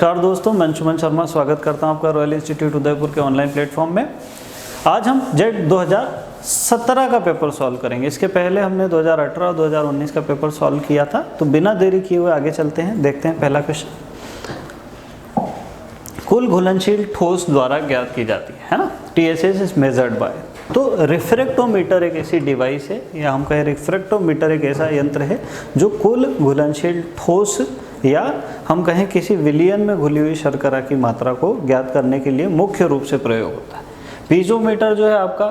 नमस्कार दोस्तों, मैं अंशुमन शर्मा स्वागत करता हूं आपका रॉयल इंस्टीट्यूट उदयपुर के ऑनलाइन प्लेटफॉर्म में। आज हम जेट 2017 का पेपर सॉल्व करेंगे। इसके पहले हमने 2018 और 2019 का पेपर सॉल्व किया था, तो बिना देरी किए हुए आगे चलते हैं। देखते हैं पहला क्वेश्चन। कुल घुलनशील ठोस द्वारा ज्ञात की जाती है ना, TSS इज मेजर्ड बाय। तो रिफ्रैक्टोमीटर एक ऐसी डिवाइस है, या हम कहें रिफ्रैक्टोमीटर एक ऐसा यंत्र है जो कुल घुलनशील ठोस या हम कहें किसी विलयन में घुली हुई शर्करा की मात्रा को ज्ञात करने के लिए मुख्य रूप से प्रयोग होता है। पीजोमीटर जो है आपका,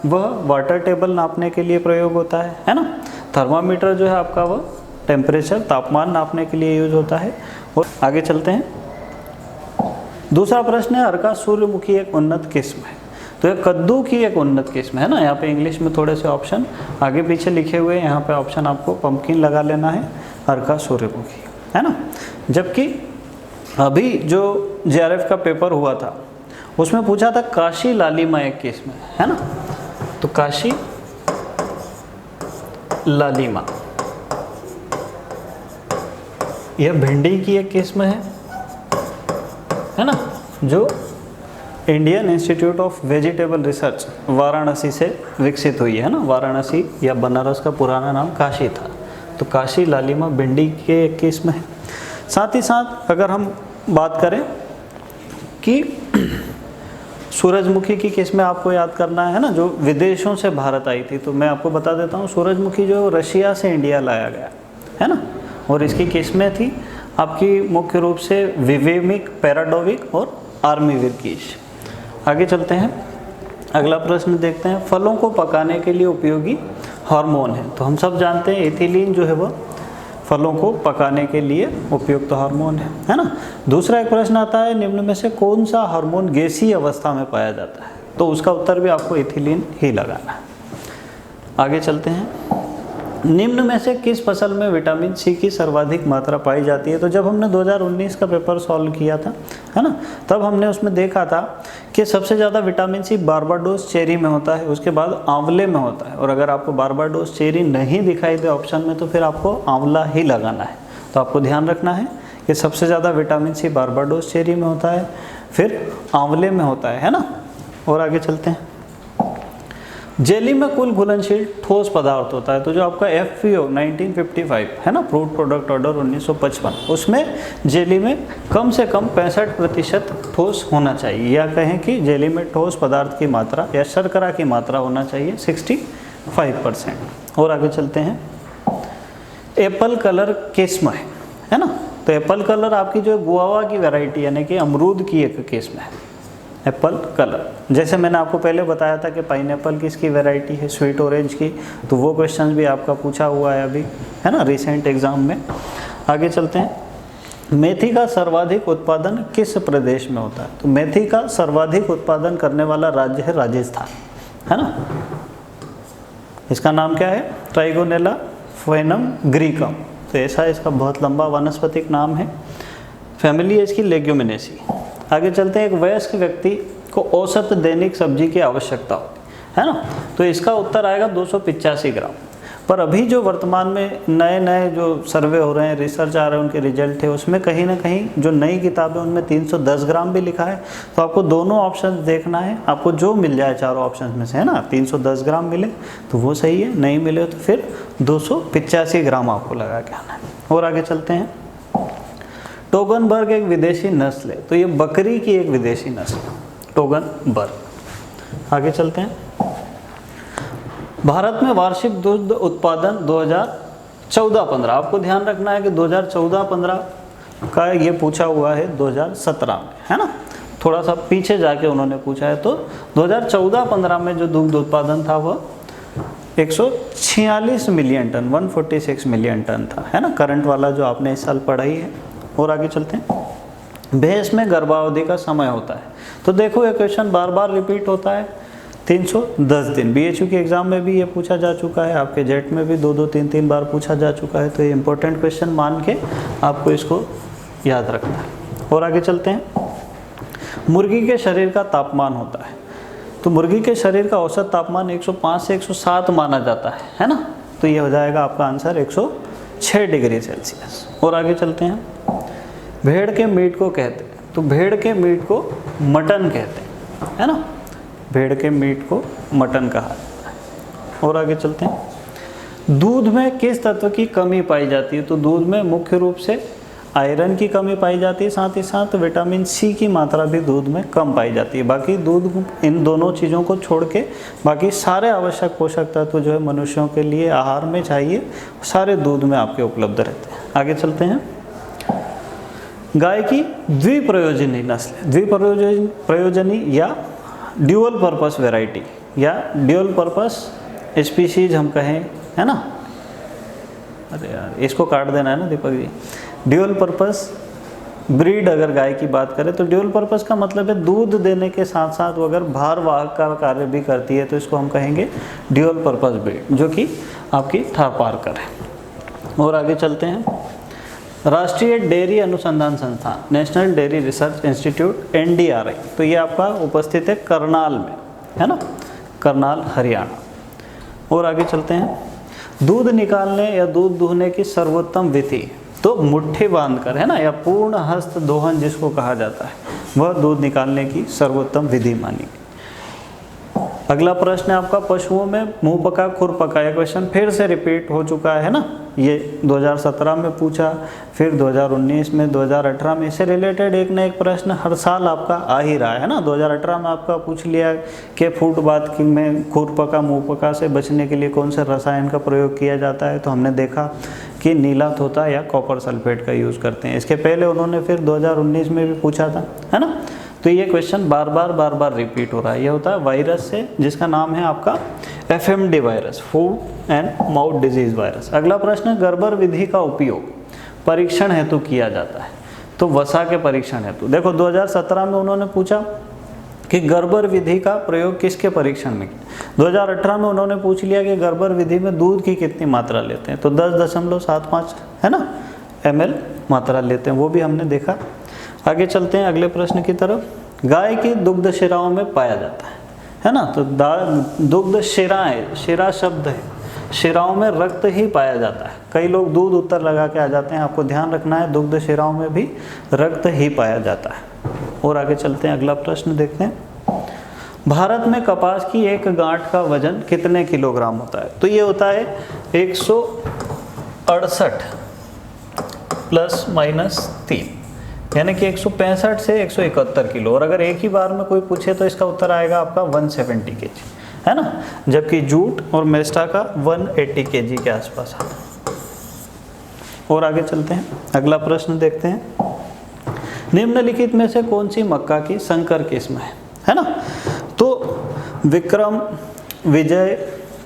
वह वाटर टेबल नापने के लिए प्रयोग होता है ना। थर्मामीटर जो है आपका, वह टेम्परेचर तापमान नापने के लिए यूज होता है। और आगे चलते हैं। दूसरा प्रश्न है, अर्का सूर्यमुखी एक उन्नत किस्म है। तो यह कद्दू की एक उन्नत किस्म है ना। यहाँ पे इंग्लिश में थोड़े से ऑप्शन आगे पीछे लिखे हुए हैं, यहाँ पे ऑप्शन आपको पंपकिन लगा लेना है, अर्का सूर्यमुखी है ना। जबकि अभी जो JRF का पेपर हुआ था उसमें पूछा था काशी लालिमा एक किस्म है ना। तो काशी लालिमा यह भिंडी की एक किस्म है ना, जो Indian institute of vegetable research Varanasi से विकसित हुई है ना। वाराणसी या बनारस का पुराना नाम काशी था। तो काशी लालिमा भिंडी के एक किस्म है। साथ ही साथ अगर हम बात करें कि सूरजमुखी की किस्में आपको याद करना है ना, जो विदेशों से भारत आई थी। तो मैं आपको बता देता हूँ, सूरजमुखी जो रशिया से इंडिया लाया गया है ना, और इसकी किस्में थी आपकी मुख्य रूप से विवेमिक, पैराडोविक और आर्मी विरकीश। आगे चलते हैं, अगला प्रश्न देखते हैं। फलों को पकाने के लिए उपयोगी हार्मोन है। तो हम सब जानते हैं एथिलीन जो है वह फलों को पकाने के लिए उपयुक्त हार्मोन है ना। दूसरा एक प्रश्न आता है, निम्न में से कौन सा हार्मोन गैसीय अवस्था में पाया जाता है। तो उसका उत्तर भी आपको एथिलीन ही लगाना है। आगे चलते हैं, निम्न में से किस फसल में विटामिन सी की सर्वाधिक मात्रा पाई जाती है। तो जब हमने 2019 का पेपर सॉल्व किया था है ना, तब हमने उसमें देखा था कि सबसे ज़्यादा विटामिन सी बारबाडोस चेरी में होता है, उसके बाद आंवले में होता है। और अगर आपको बारबाडोस चेरी नहीं दिखाई दे ऑप्शन में, तो फिर आपको आंवला ही लगाना है। तो आपको ध्यान रखना है कि सबसे ज़्यादा विटामिन सी बारबाडोस चेरी में होता है, फिर आंवले में होता है ना। और आगे चलते हैं, जेली में कुल घुलनशील ठोस पदार्थ होता है। तो जो आपका FPO 1955 है ना, फ्रूट प्रोडक्ट ऑर्डर 1955, उसमें जेली में कम से कम 65% ठोस होना चाहिए, या कहें कि जेली में ठोस पदार्थ की मात्रा या शर्करा की मात्रा होना चाहिए 65%। और आगे चलते हैं, एप्पल कलर किस्म है ना। तो एप्पल कलर आपकी जो गुआवा की वैरायटी यानी कि अमरूद की एक किस्म है, एप्पल कलर। जैसे मैंने आपको पहले बताया था कि पाइनएप्पल किसकी वैरायटी है, स्वीट ऑरेंज की। तो वो क्वेश्चन भी आपका पूछा हुआ है अभी है ना, रिसेंट एग्जाम में। आगे चलते हैं, मेथी का सर्वाधिक उत्पादन किस प्रदेश में होता है। तो मेथी का सर्वाधिक उत्पादन करने वाला राज्य है राजस्थान है ना। इसका नाम क्या है, ट्राइगोनेला फेनम ग्रीकम। तो ऐसा इसका बहुत लंबा वानस्पतिक नाम है। फैमिली है इसकी लेग्यूमिनेसी। आगे चलते हैं, एक वयस्क व्यक्ति को औसत दैनिक सब्जी की आवश्यकता होती है ना। तो इसका उत्तर आएगा 285 ग्राम। पर अभी जो वर्तमान में नए नए जो सर्वे हो रहे हैं, रिसर्च आ रहे हैं, उनके रिजल्ट है, उसमें कहीं ना कहीं जो नई किताबें उनमें 310 ग्राम भी लिखा है। तो आपको दोनों ऑप्शन देखना है, आपको जो मिल जाए चारों ऑप्शन में से है ना, 310 ग्राम मिले तो वो सही है, नहीं मिले तो फिर 285 ग्राम आपको लगा के आना है। और आगे चलते हैं, टोगनबर्ग एक विदेशी नस्ल है। तो ये बकरी की एक विदेशी नस्ल है, टोगनबर्ग। आगे चलते हैं, भारत में वार्षिक दुग्ध उत्पादन 2014-15। आपको ध्यान रखना है कि 2014-15 का ये पूछा हुआ है 2017 में है ना, थोड़ा सा पीछे जाके उन्होंने पूछा है। तो 2014-15 में जो दुग्ध उत्पादन था वह 146 मिलियन टन, 146 मिलियन टन था है ना, करंट वाला जो आपने इस साल पढ़ाई है। और आगे चलते हैं, भैंस में गर्भावधि का समय होता है। तो देखो ये क्वेश्चन बार बार रिपीट होता है, 310 दिन। BHU के एग्जाम में भी ये पूछा जा चुका है, आपके जेट में भी 2-2, 3-3 बार पूछा जा चुका है। तो ये इंपॉर्टेंट क्वेश्चन मान के आपको इसको याद रखना है। और आगे चलते हैं, मुर्गी के शरीर का तापमान होता है। तो मुर्गी के शरीर का औसत तापमान 105 से 107 माना जाता है ना। तो ये हो जाएगा आपका आंसर 106 डिग्री सेल्सियस। और आगे चलते हैं, भेड़ के मीट को कहते हैं, तो भेड़ के मीट को मटन कहते हैं, है ना, भेड़ के मीट को मटन कहा जाता है। और आगे चलते हैं, दूध में किस तत्व की कमी पाई जाती है? तो दूध में मुख्य रूप से आयरन की कमी पाई जाती है, साथ ही साथ विटामिन सी की मात्रा भी दूध में कम पाई जाती है। बाकी दूध, इन दोनों चीज़ों को छोड़ के बाकी सारे आवश्यक पोषक तत्व जो है मनुष्यों के लिए आहार में चाहिए, सारे दूध में आपके उपलब्ध रहते हैं। आगे चलते हैं, गाय की द्विप्रयोजनी नस्ल, द्विप्रयोजनी या ड्यूअल पर्पस वैरायटी या ड्यूअल पर्पस स्पीशीज हम कहें, है ना, अरे यार इसको काट देना है ना Deepak ji. Dual purpose breed अगर गाय की बात करें तो ड्यूअल पर्पस का मतलब है दूध देने के साथ साथ वो अगर भार वाहक का कार्य भी करती है तो इसको हम कहेंगे ड्यूअल पर्पस ब्रीड, जो कि आपकी थारपारकर है। और आगे चलते हैं, राष्ट्रीय डेयरी अनुसंधान संस्थान, national dairy research institute NDRI, तो ये आपका उपस्थित है करनाल में, है ना, करनाल हरियाणा। और आगे चलते हैं, दूध निकालने या दूध दूहने की सर्वोत्तम विधि, तो मुट्ठी बांधकर, है ना, या पूर्ण हस्त दोहन जिसको कहा जाता है, वह दूध निकालने की सर्वोत्तम विधि मानी गई। अगला प्रश्न है आपका, पशुओं में मुंह पका खुर पका, यह क्वेश्चन फिर से रिपीट हो चुका है ना, ये 2017 में पूछा, फिर 2019 में, 2018 में, इससे रिलेटेड एक न एक प्रश्न हर साल आपका आ ही रहा है ना। 2018 में आपका पूछ लिया कि फूट बात में खुर पका मुंह पका से बचने के लिए कौन से रसायन का प्रयोग किया जाता है, तो हमने देखा कि नीला तोता या कॉपर सल्फेट का यूज़ करते हैं। इसके पहले उन्होंने फिर 2019 में भी पूछा था, है ना, तो ये क्वेश्चन बार बार रिपीट हो रहा है। ये होता है वायरस से, जिसका नाम है आपका FMD virus, food and mouth disease virus. अगला प्रश्न, गर्बर विधि का उपयोग परीक्षण हेतु किया जाता है, तो वसा के परीक्षण हेतु। देखो 2017 में उन्होंने पूछा कि गर्बर विधि का प्रयोग किसके परीक्षण में किया। 2018 में उन्होंने पूछ लिया कि गर्बर विधि में दूध की कितनी मात्रा लेते हैं, तो 10.75 है ना ml मात्रा लेते हैं, वो भी हमने देखा। आगे चलते हैं अगले प्रश्न की तरफ, गाय की दुग्ध शिराओं में पाया जाता है ना, तो दुग्ध शिराएं, शिरा शब्द है, शिराओं में रक्त ही पाया जाता है। कई लोग दूध उत्तर लगा के आ जाते हैं, आपको ध्यान रखना है दुग्ध शिराओं में भी रक्त ही पाया जाता है। और आगे चलते हैं, अगला प्रश्न देखते हैं, भारत में कपास की एक गांठ का वजन कितने किलोग्राम होता है? तो ये होता है 168 ± 3, यानी कि 165 से 171 किलो। और अगर एक ही बार में कोई पूछे तो इसका उत्तर आएगा आपका 170 kg, है ना, जबकि जूट और मेस्टा का 180 kg के आसपास आता है। और आगे चलते हैं, अगला प्रश्न देखते हैं, निम्नलिखित में से कौन सी मक्का की संकर किस्म है ना, तो विक्रम, विजय,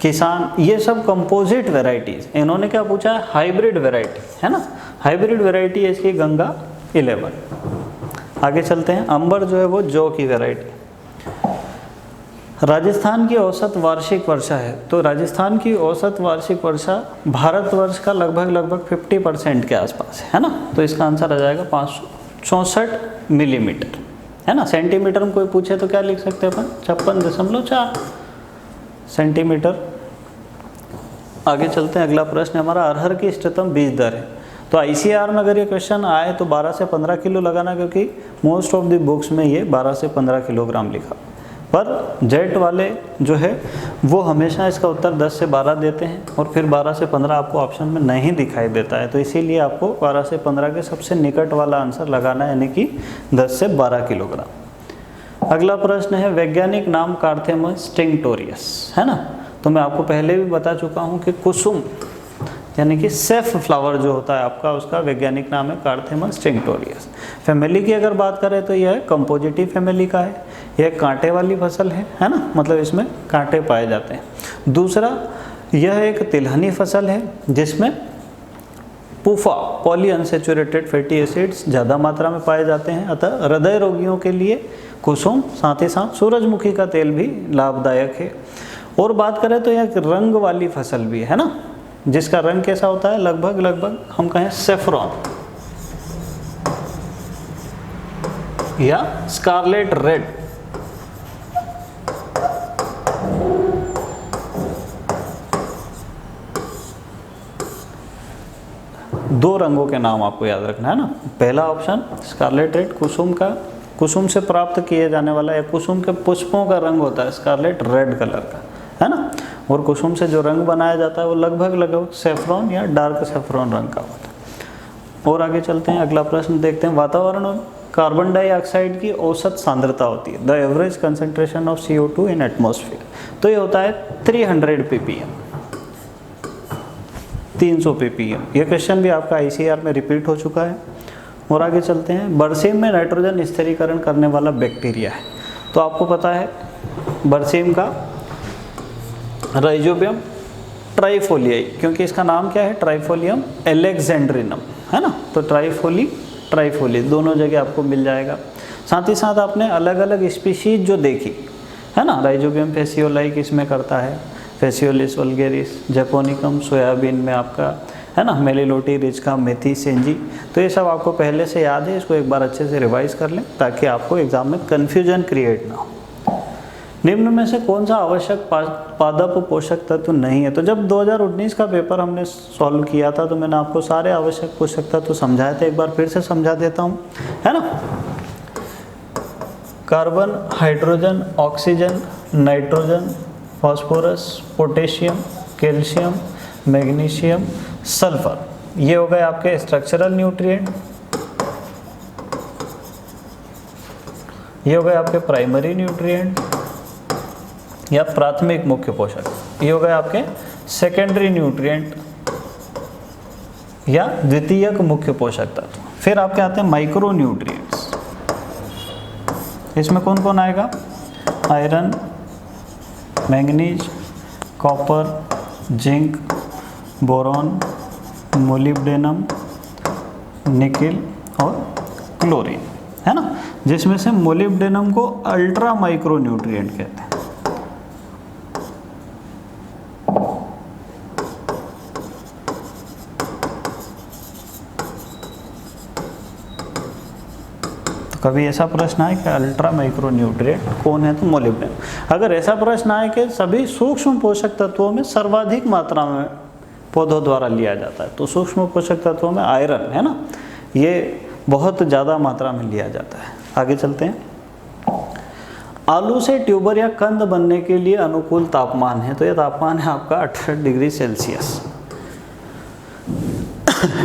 किसान, ये सब कंपोजिट वेराइटीज। इन्होंने क्या पूछा है, हाइब्रिड वेराइटी, है ना, हाइब्रिड वेराइटी है इसकी गंगा 11। आगे चलते हैं, अंबर जो है वो जौ की वेराइटी। राजस्थान की औसत वार्षिक वर्षा है, तो राजस्थान की औसत वार्षिक वर्षा भारतवर्ष का लगभग 50% के आसपास है ना, तो इसका आंसर आ जाएगा 564 मिलीमीटर, है ना। सेंटीमीटर में कोई पूछे तो क्या लिख सकते हैं अपन, 56.4 सेंटीमीटर। आगे चलते हैं, अगला प्रश्न हमारा, अरहर की इष्टतम बीज दर है, तो ICR में अगर ये क्वेश्चन आए तो 12 से 15 किलो लगाना, क्योंकि मोस्ट ऑफ द बुक्स में ये 12 से 15 किलोग्राम लिखा, पर जेट वाले जो है वो हमेशा इसका उत्तर 10 से 12 देते हैं, और फिर 12 से 15 आपको ऑप्शन में नहीं दिखाई देता है, तो इसीलिए आपको 12 से 15 के सबसे निकट वाला आंसर लगाना है, यानी कि 10 से 12 किलोग्राम। अगला प्रश्न है, वैज्ञानिक नाम कार्थेमस टिंक्टोरियस, है ना, तो मैं आपको पहले भी बता चुका हूँ कि कुसुम यानी कि सेफ फ्लावर जो होता है आपका, उसका वैज्ञानिक नाम है कार्थेमस टिंक्टोरियस। फैमिली की अगर बात करें तो यह कंपोजिटिव फैमिली का है, यह कांटे वाली फसल है ना, मतलब इसमें कांटे पाए जाते हैं। दूसरा, यह एक तिलहनी फसल है जिसमें पुफा, पॉलीअनसैचुरेटेड फैटी एसिड्स ज़्यादा मात्रा में पाए जाते हैं, अतः हृदय रोगियों के लिए कुसुम, साथ ही साथ सूरजमुखी का तेल भी लाभदायक है। और बात करें तो यह एक रंग वाली फसल भी है ना, जिसका रंग कैसा होता है, लगभग हम कहें सेफ्रॉन या स्कारलेट रेड। दो रंगों के नाम आपको याद रखना है ना। पहला ऑप्शन स्कारलेट रेड, कुसुम से प्राप्त किए जाने वाला या कुसुम के पुष्पों का रंग होता है स्कारलेट रेड कलर का, है ना। और कुसुम से जो रंग बनाया जाता है वो लगभग सेफ्रॉन या डार्क सेफ्रॉन रंग का होता है। और आगे चलते हैं, अगला प्रश्न देखते हैं। वातावरण में कार्बन डाइऑक्साइड की औसत सांद्रता होती है, the average concentration of CO2 in atmosphere, तो ये होता है 300 ppm, 300 ppm। ये क्वेश्चन भी आपका ICAR में रिपीट हो चुका है। और आगे चलते हैं, बरसीम में नाइट्रोजन स्थिरीकरण करने वाला बैक्टीरिया है, तो आपको पता है बरसीम का राइजोबियम ट्राइफोलियाई, क्योंकि इसका नाम क्या है, ट्राइफोलियम एलेक्जेंड्रिनम, है ना। तो ट्राइफोली दोनों जगह आपको मिल जाएगा। साथ ही साथ आपने अलग अलग स्पीशीज जो देखी है ना, राइजोबियम फेसियोलाई किसमें करता है, फेसियोलिस वल्गेरिस, जैपोनिकम सोयाबीन में आपका, है ना, मेलिलोटी रिचका, मेथी सेंजी, तो ये सब आपको पहले से याद है। इसको एक बार अच्छे से रिवाइज कर लें ताकि आपको एग्जाम में कन्फ्यूजन क्रिएट ना हो। निम्न में से कौन सा आवश्यक पादप पोषक तत्व नहीं है, तो जब 2019 का पेपर हमने सॉल्व किया था तो मैंने आपको सारे आवश्यक पोषक तत्व समझाए थे, एक बार फिर से समझा देता हूँ, है ना। Carbon, hydrogen, oxygen, nitrogen, phosphorus, potassium, calcium, magnesium, sulphur, ये हो गए आपके स्ट्रक्चरल न्यूट्रिएंट, ये हो गए आपके प्राइमरी न्यूट्रिएंट या प्राथमिक मुख्य पोषक, ये हो गए आपके सेकेंडरी न्यूट्रिएंट या द्वितीयक मुख्य पोषक तत्व। फिर आपके आते हैं माइक्रो न्यूट्रिएंट्स, इसमें कौन कौन आएगा, iron, manganese, copper, zinc, boron, molybdenum, nickel और क्लोरीन, है ना, जिसमें से मोलिब्डेनम को अल्ट्रा माइक्रो न्यूट्रिएंट कहते हैं। कभी ऐसा प्रश्न आए कि अल्ट्रा माइक्रो न्यूट्रिएंट कौन है, तो मोलिब्डेनम। अगर ऐसा प्रश्न आए कि सभी सूक्ष्म पोषक तत्वों में सर्वाधिक मात्रा में पौधों द्वारा लिया जाता है, तो सूक्ष्म पोषक तत्वों में आयरन, है ना, ये बहुत ज़्यादा मात्रा में लिया जाता है। आगे चलते हैं, आलू से ट्यूबर या कंद बनने के लिए अनुकूल तापमान है, तो यह तापमान है आपका 18 डिग्री सेल्सियस।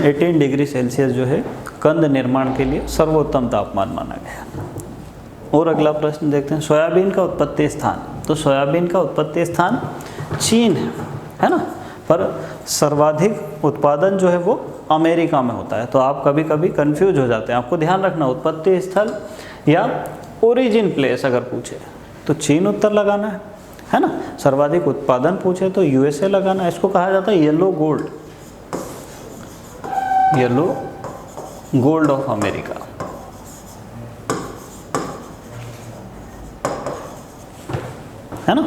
18 डिग्री सेल्सियस जो है कंद निर्माण के लिए सर्वोत्तम तापमान माना गया। और अगला प्रश्न देखते हैं, सोयाबीन का उत्पत्ति स्थान, तो सोयाबीन का उत्पत्ति स्थान चीन है ना, पर सर्वाधिक उत्पादन जो है वो अमेरिका में होता है। तो आप कभी कभी कंफ्यूज हो जाते हैं, आपको ध्यान रखना उत्पत्ति स्थल या ओरिजिन प्लेस अगर पूछे तो चीन उत्तर लगाना है ना। सर्वाधिक उत्पादन पूछे तो USA लगाना है। इसको कहा जाता है yellow gold, yellow gold of America. है ना।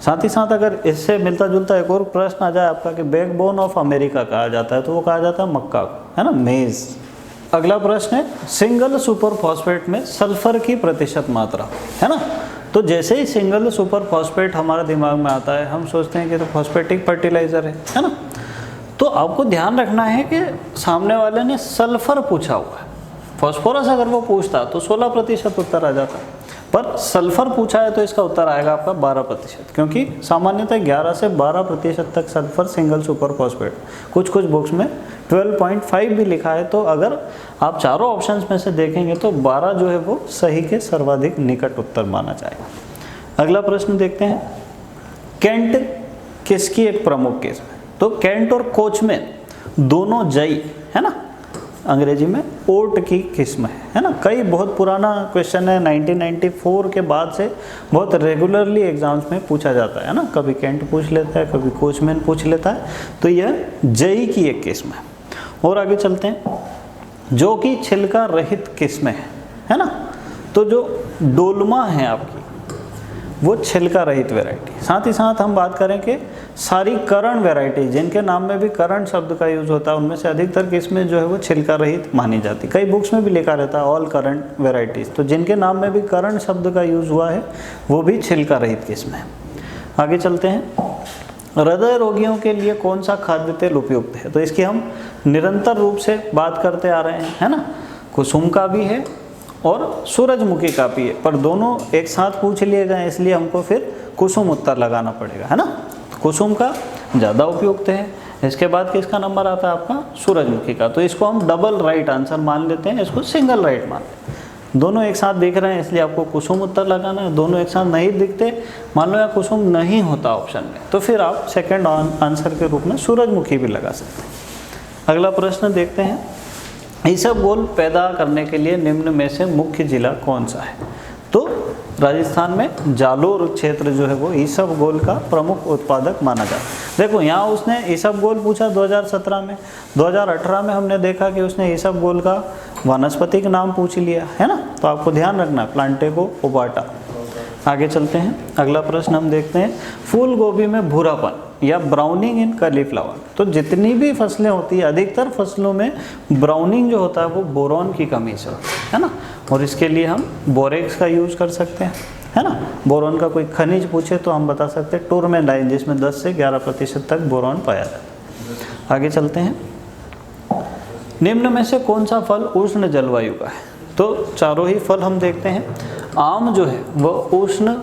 साथ ही साथ अगर इससे मिलता जुलता एक और प्रश्न आ जाए आपका कि बैकबोन ऑफ अमेरिका कहा जाता है, तो वो कहा जाता है मक्का को, है ना, मेज। अगला प्रश्न है, सिंगल सुपर फॉस्फेट में सल्फर की प्रतिशत मात्रा, है ना। तो जैसे ही सिंगल सुपर फॉस्फेट हमारे दिमाग में आता है हम सोचते हैं कि तो फॉस्फेटिक फर्टिलाइजर है ना। तो आपको ध्यान रखना है कि सामने वाले ने सल्फर पूछा हुआ है, फॉस्फोरस अगर वो पूछता तो 16% उत्तर आ जाता, पर सल्फर पूछा है तो इसका उत्तर आएगा आपका 12%, क्योंकि सामान्यतः 11 से 12% तक सल्फर सिंगल सुपर फॉस्फेट, कुछ बुक्स में 12.5 भी लिखा है। तो अगर आप चारों ऑप्शंस में से देखेंगे तो 12 जो है वो सही के सर्वाधिक निकट उत्तर माना जाएगा। अगला प्रश्न देखते हैं, केंट किसकी एक प्रमुख किस्म है, तो केंट और कोचमैन दोनों जई, है ना, अंग्रेजी में ओट की किस्म है ना। कई बहुत पुराना क्वेश्चन है, 1994 के बाद से बहुत रेगुलरली एग्जाम्स में पूछा जाता है ना, कभी केंट पूछ लेता है, कभी कोचमैन पूछ लेता है, तो यह जई की एक किस्म है। और आगे चलते हैं, जो कि छिलका रहित किस्म है ना, तो जो डोलमा है आपकी वो छिलका रहित वैरायटी। साथ ही साथ हम बात करें कि सारी करण वैरायटी जिनके नाम में भी करण शब्द का यूज़ होता है उनमें से अधिकतर किस्में जो है वो छिलका रहित मानी जाती। कई बुक्स में भी लिखा रहता है ऑल करंट वैरायटीज़, तो जिनके नाम में भी करण शब्द का यूज़ हुआ है वो भी छिलका रहित किस्म है। आगे चलते हैं, हृदय रोगियों के लिए कौन सा खाद्य तेल उपयुक्त है? तो इसकी हम निरंतर रूप से बात करते आ रहे हैं, है ना। कुसुम का भी है और सूरजमुखी का भी है, पर दोनों एक साथ पूछ लिए गए इसलिए हमको फिर कुसुम उत्तर लगाना पड़ेगा, है ना। कुसुम का ज़्यादा उपयुक्त है। इसके बाद किसका नंबर आता है आपका? सूरजमुखी का। तो इसको हम डबल राइट आंसर मान लेते हैं, इसको सिंगल राइट मान लेते हैं। दोनों एक साथ दिख रहे हैं इसलिए आपको कुसुम उत्तर लगाना है। दोनों एक साथ नहीं दिखते, मान लो या कुसुम नहीं होता ऑप्शन में, तो फिर आप सेकंड आंसर के रूप में सूरजमुखी भी लगा सकते हैं। अगला प्रश्न देखते हैं। इसबगोल पैदा करने के लिए निम्न में से मुख्य जिला कौन सा है? तो राजस्थान में जालोर क्षेत्र जो है वो इसबगोल का प्रमुख उत्पादक माना जाता है। देखो यहाँ उसने इसबगोल पूछा 2017 में, 2018 में हमने देखा कि उसने इसबगोल का वानस्पतिक नाम पूछ लिया, है ना। तो आपको ध्यान रखना है, प्लांटेगो ओबाटा। आगे चलते हैं, अगला प्रश्न हम देखते हैं। फूल गोभी में भूरापन या ब्राउनिंग इन कॉलीफ्लावर। तो जितनी भी फसलें होती है, अधिकतर फसलों में ब्राउनिंग जो होता है वो बोरॉन की कमी से होता है ना। और इसके लिए हम बोरेक्स का यूज कर सकते हैं, है ना। बोरॉन का कोई खनिज पूछे तो हम बता सकते हैं टूरमेलाइन, जिसमें 10 से 11% तक बोरॉन पाया जाता है। आगे चलते हैं। निम्न में से कौन सा फल उष्ण जलवायु का है? तो चारों ही फल हम देखते हैं। आम जो है वह उष्ण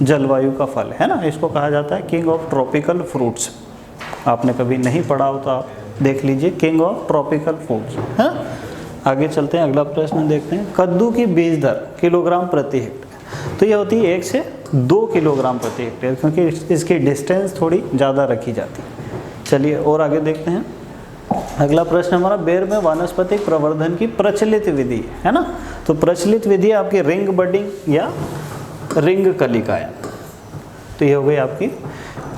जलवायु का फल है ना। इसको कहा जाता है किंग ऑफ ट्रॉपिकल फ्रूट्स। आपने कभी नहीं पढ़ा हो तो आप देख लीजिए, किंग ऑफ ट्रॉपिकल फ्रूट्स, है। आगे चलते हैं, अगला प्रश्न देखते हैं। कद्दू की बीज दर किलोग्राम प्रति हेक्टेयर। तो ये होती है 1 से 2 किलोग्राम प्रति हेक्टेयर, क्योंकि इसकी डिस्टेंस थोड़ी ज़्यादा रखी जाती है। चलिए और आगे देखते हैं। अगला प्रश्न हमारा, बेर में वानस्पतिक प्रवर्धन की प्रचलित विधि है ना। तो प्रचलित विधि आपकी रिंग बडिंग या रिंग कलिकायन। तो ये हो गई आपकी।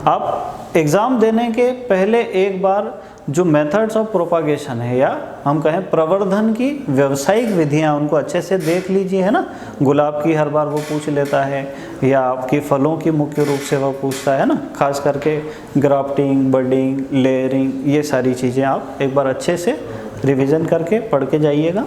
आप एग्ज़ाम देने के पहले एक बार जो मेथड्स ऑफ प्रोपागेशन है या हम कहें प्रवर्धन की व्यावसायिक विधियां, उनको अच्छे से देख लीजिए, है ना। गुलाब की हर बार वो पूछ लेता है, या आपकी फलों की मुख्य रूप से वो पूछता है ना। खास करके ग्राफ्टिंग, बडिंग, लेयरिंग, ये सारी चीज़ें आप एक बार अच्छे से रिवीजन करके पढ़ के जाइएगा।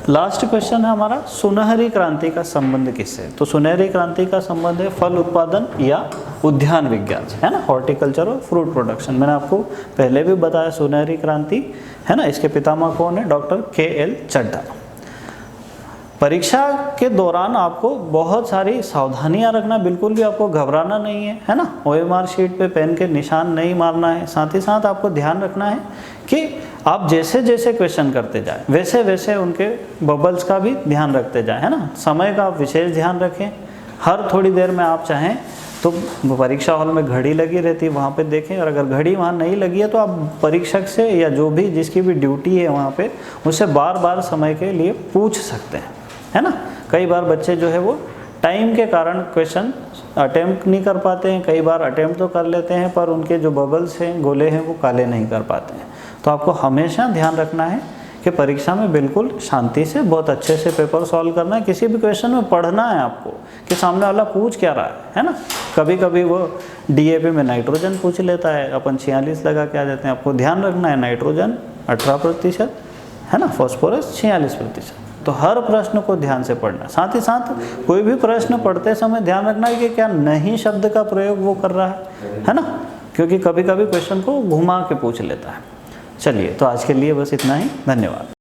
लास्ट क्वेश्चन है हमारा, सुनहरी क्रांति का संबंध किससे? तो सुनहरी क्रांति का संबंध है फल उत्पादन या उद्यान विज्ञान से, है ना। हॉर्टिकल्चर और फ्रूट प्रोडक्शन। मैंने आपको पहले भी बताया सुनहरी क्रांति, है ना। इसके पितामह कौन है? Doctor KL Chadha. परीक्षा के दौरान आपको बहुत सारी सावधानियां रखना, बिल्कुल भी आपको घबराना नहीं है ना। OMR शीट पे पेन के निशान नहीं मारना है। साथ ही साथ आपको ध्यान रखना है कि आप जैसे जैसे क्वेश्चन करते जाएं वैसे वैसे उनके बबल्स का भी ध्यान रखते जाएं, है ना। समय का आप विशेष ध्यान रखें। हर थोड़ी देर में आप चाहें तो परीक्षा हॉल में घड़ी लगी रहती है, वहाँ पे देखें। और अगर घड़ी वहाँ नहीं लगी है तो आप परीक्षक से या जो भी जिसकी भी ड्यूटी है वहाँ पे, उससे बार बार समय के लिए पूछ सकते हैं, है ना। कई बार बच्चे जो है वो टाइम के कारण क्वेश्चन अटेम्प्ट नहीं कर पाते हैं, कई बार अटेम्प्ट तो कर लेते हैं पर उनके जो बबल्स हैं, गोले हैं, वो काले नहीं कर पाते हैं। तो आपको हमेशा ध्यान रखना है कि परीक्षा में बिल्कुल शांति से बहुत अच्छे से पेपर सॉल्व करना है। किसी भी क्वेश्चन में पढ़ना है आपको कि सामने वाला पूछ क्या रहा है ना। कभी कभी वो DAP में नाइट्रोजन पूछ लेता है, अपन 46 लगा के आ जाते हैं। आपको ध्यान रखना है नाइट्रोजन 18%, है ना, फास्फोरस 46%। तो हर प्रश्न को ध्यान से पढ़ना। साथ ही साथ कोई भी प्रश्न पढ़ते समय ध्यान रखना है कि क्या नहीं शब्द का प्रयोग वो कर रहा है ना। क्योंकि कभी कभी क्वेश्चन को घुमा के पूछ लेता है। चलिए, तो आज के लिए बस इतना ही। धन्यवाद।